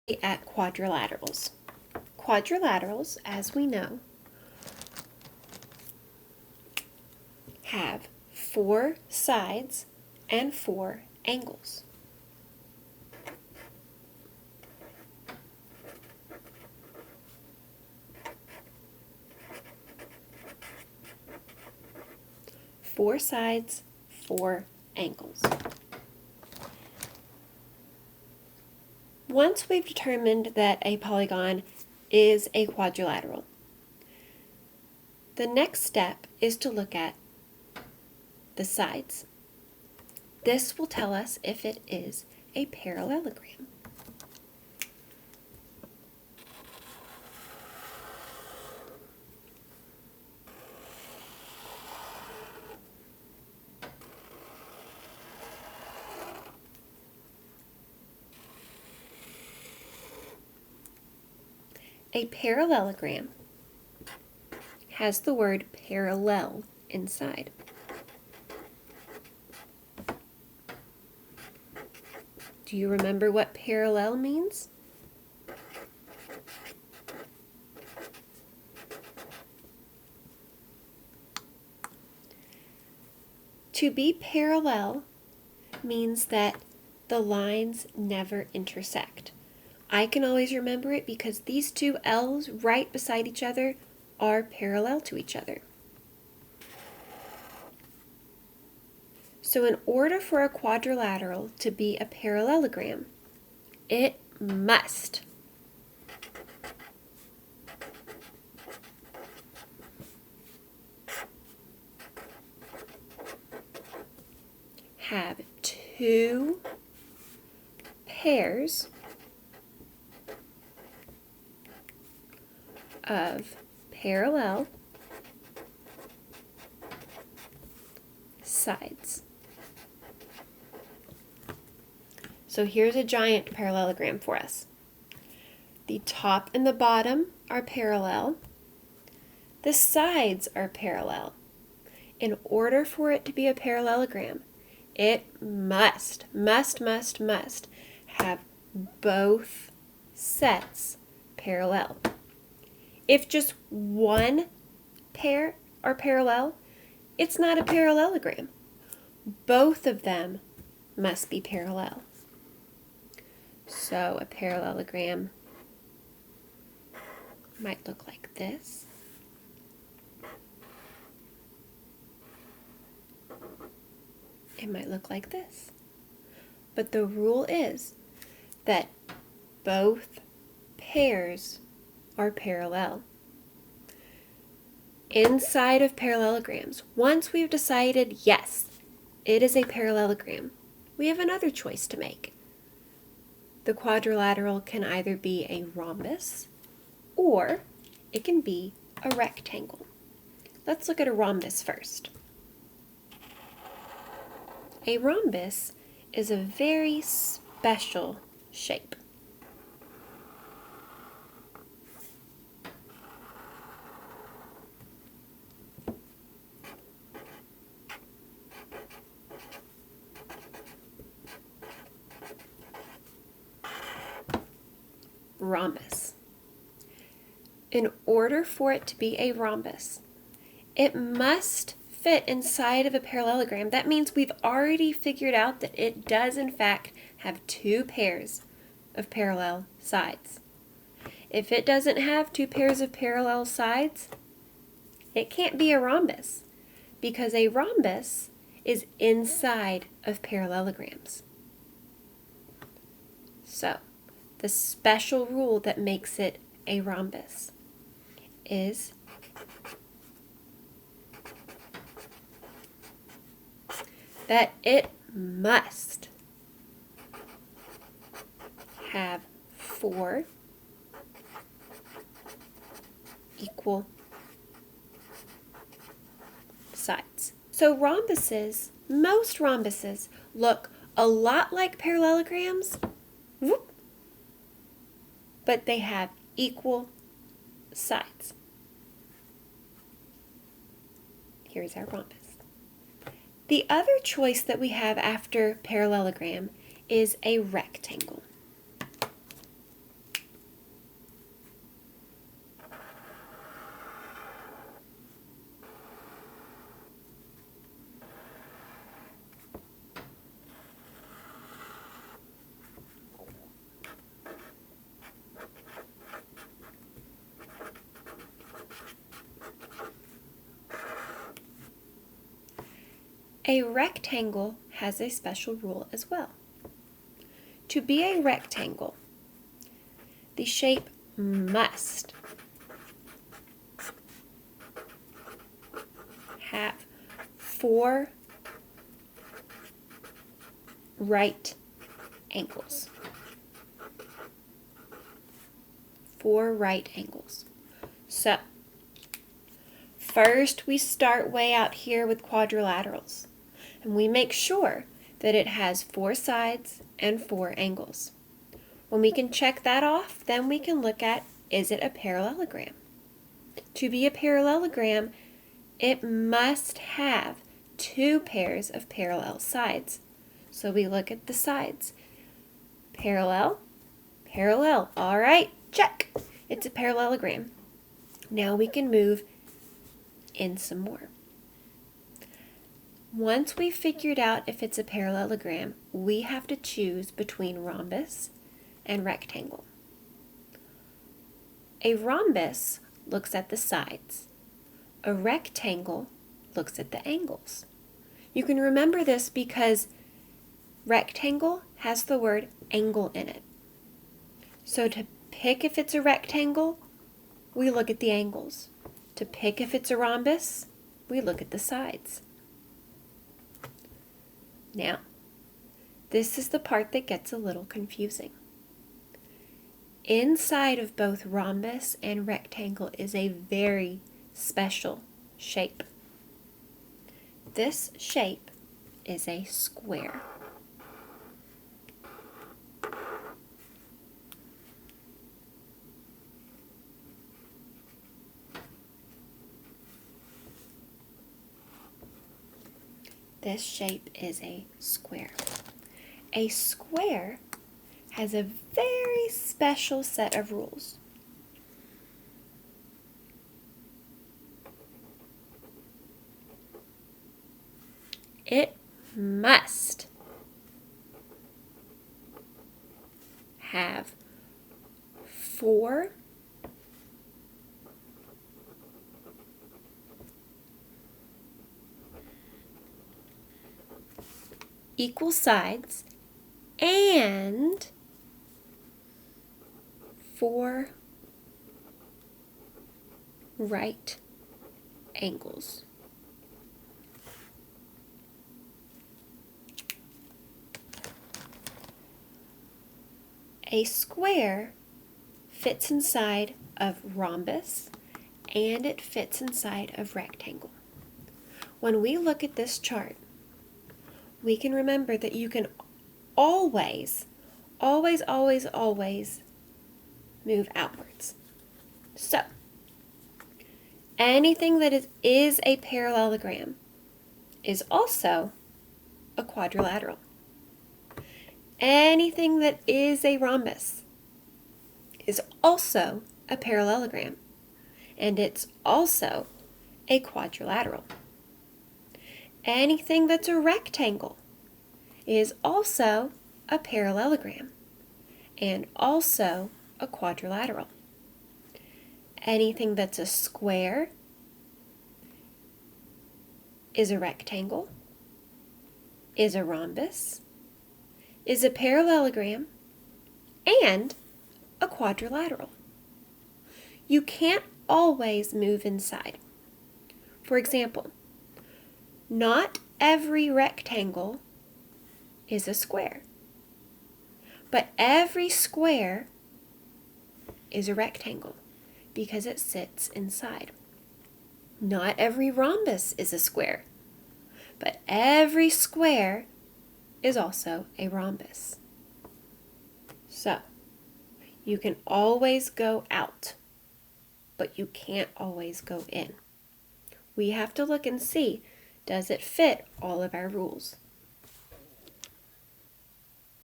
At quadrilaterals. Quadrilaterals, as we know, have 4 sides and 4 angles. Four sides, 4 angles. Once we've determined that a polygon is a quadrilateral, the next step is to look at the sides. This will tell us if it is a parallelogram. A parallelogram has the word parallel inside. Do you remember what parallel means? To be parallel means that the lines never intersect. I can always remember it because these two L's right beside each other are parallel to each other. So in order for a quadrilateral to be a parallelogram, it must have 2 pairs of parallel sides. So here's a giant parallelogram for us. The top and the bottom are parallel. The sides are parallel. In order for it to be a parallelogram, it must have both sets parallel. If just one pair are parallel, it's not a parallelogram. Both of them must be parallel. So a parallelogram might look like this. It might look like this. But the rule is that both pairs are parallel. Inside of parallelograms, once we've decided, yes, it is a parallelogram, we have another choice to make. The quadrilateral can either be a rhombus or it can be a rectangle. Let's look at a rhombus first. A rhombus is a very special shape. Rhombus. In order for it to be a rhombus, it must fit inside of a parallelogram. That means we've already figured out that it does in fact have 2 pairs of parallel sides. If it doesn't have 2 pairs of parallel sides, it can't be a rhombus because a rhombus is inside of parallelograms. So, the special rule that makes it a rhombus is that it must have 4 equal sides. So rhombuses, most rhombuses, look a lot like parallelograms, but they have equal sides. Here's our rhombus. The other choice that we have after parallelogram is a rectangle. A rectangle has a special rule as well. To be a rectangle, the shape must have 4 right angles. 4 right angles. So, first we start way out here with quadrilaterals, and we make sure that it has 4 sides and 4 angles. When we can check that off, then we can look at, is it a parallelogram? To be a parallelogram, it must have 2 pairs of parallel sides. So we look at the sides. Parallel, parallel. All right, check. It's a parallelogram. Now we can move in some more. Once we've figured out if it's a parallelogram, we have to choose between rhombus and rectangle. A rhombus looks at the sides. A rectangle looks at the angles. You can remember this because rectangle has the word angle in it. So to pick if it's a rectangle, we look at the angles. To pick if it's a rhombus, we look at the sides. Now, this is the part that gets a little confusing. Inside of both rhombus and rectangle is a very special shape. This shape is a square. This shape is a square. A square has a very special set of rules. It must have 4 equal sides and 4 right angles. A square fits inside of rhombus and it fits inside of rectangle. When we look at this chart, we can remember that you can always move outwards. So, anything that is a parallelogram is also a quadrilateral. Anything that is a rhombus is also a parallelogram, and it's also a quadrilateral. Anything that's a rectangle is also a parallelogram and also a quadrilateral. Anything that's a square is a rectangle, is a rhombus, is a parallelogram, and a quadrilateral. You can't always move inside. For example, not every rectangle is a square, but every square is a rectangle because it sits inside. Not every rhombus is a square, but every square is also a rhombus. So, you can always go out, but you can't always go in. We have to look and see, does it fit all of our rules?